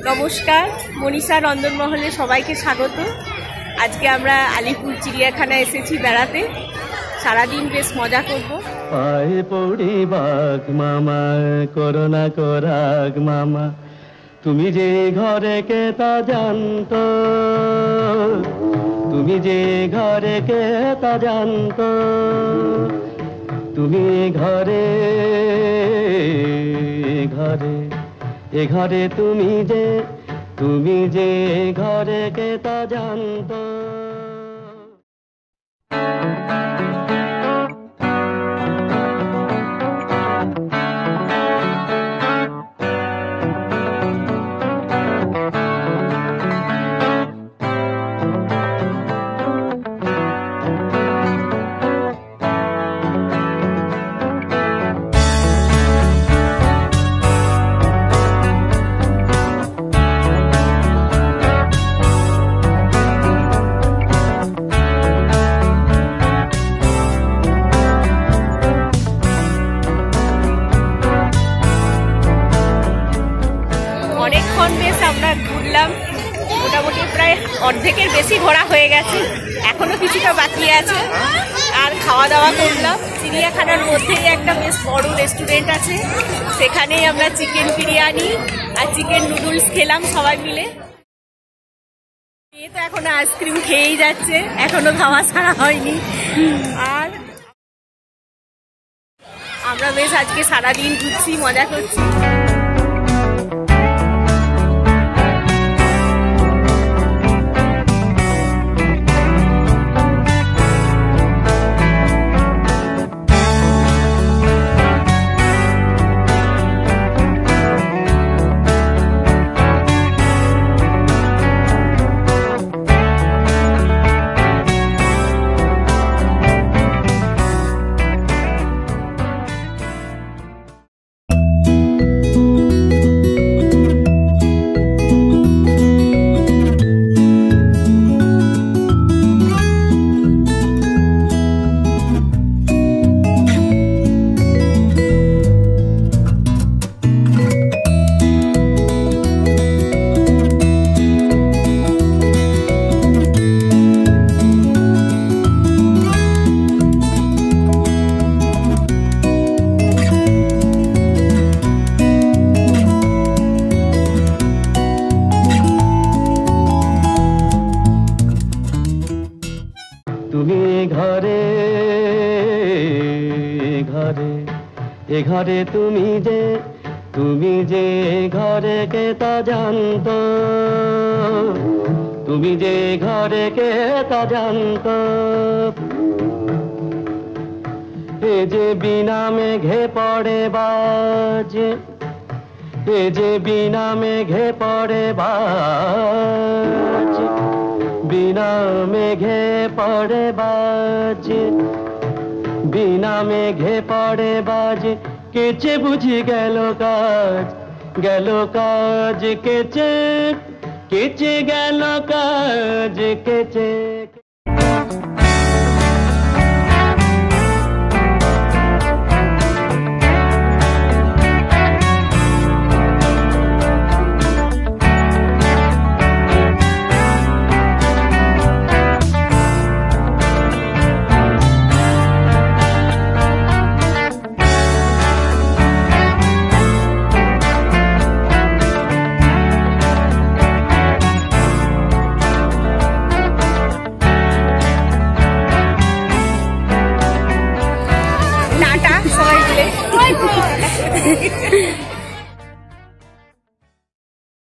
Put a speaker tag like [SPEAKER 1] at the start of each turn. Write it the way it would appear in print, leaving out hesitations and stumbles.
[SPEAKER 1] নমস্কার, মনীষা নন্দনমহলে সবাইকে স্বাগত। আজকে আমরা আলিপুর চিড়িয়াখানায় এসেছি বেড়াতে। সারাদিন বেশ মজা করব।
[SPEAKER 2] পায়ে পড়ি বাঘ মামা, করোনা করাগ মামা, তুমি যে ঘরে কে তা জানতো, তুমি যে ঘরে কে তা জানতো, তুমি ঘরে ঘরে এ ঘরে তুমি যে ঘরে কে তা জানতো।
[SPEAKER 1] অনেকক্ষণ বেশ আমরা ঘুরলাম, মোটামুটি প্রায় অর্ধেকের বেশি ঘোরা হয়ে গেছে, এখনো কিছুটা বাকি আছে। আর খাওয়া দাওয়া করলাম। চিড়িয়াখানার মধ্যেই একটা বেশ বড় রেস্টুরেন্ট আছে, সেখানেই আমরা চিকেন বিরিয়ানি আর চিকেন নুডলস খেলাম সবাই মিলে। মেয়ে তো এখনো আইসক্রিম খেয়েই যাচ্ছে, এখনো খাওয়া ছাড়া হয়নি। আর আমরা বেশ আজকে সারাদিন ঘুরছি, মজা করছি।
[SPEAKER 2] তুমি ঘরে ঘরে এ ঘরে তুমি যে ঘরে কে তা জানতো, তুমি যে ঘরে কে তা জানতো। এ যে বিনা মেঘে পড়ে বাজ, এ যে বিনা মেঘে পড়ে বাজ, বিনা মেঘে পড়ে বাজ, বিনা মেঘে পড়ে বাজ, কেচে বুঝি গেল কাজ কেচে কেচে গেল কাজ কেচে।
[SPEAKER 1] টাটা সবাই মিলে।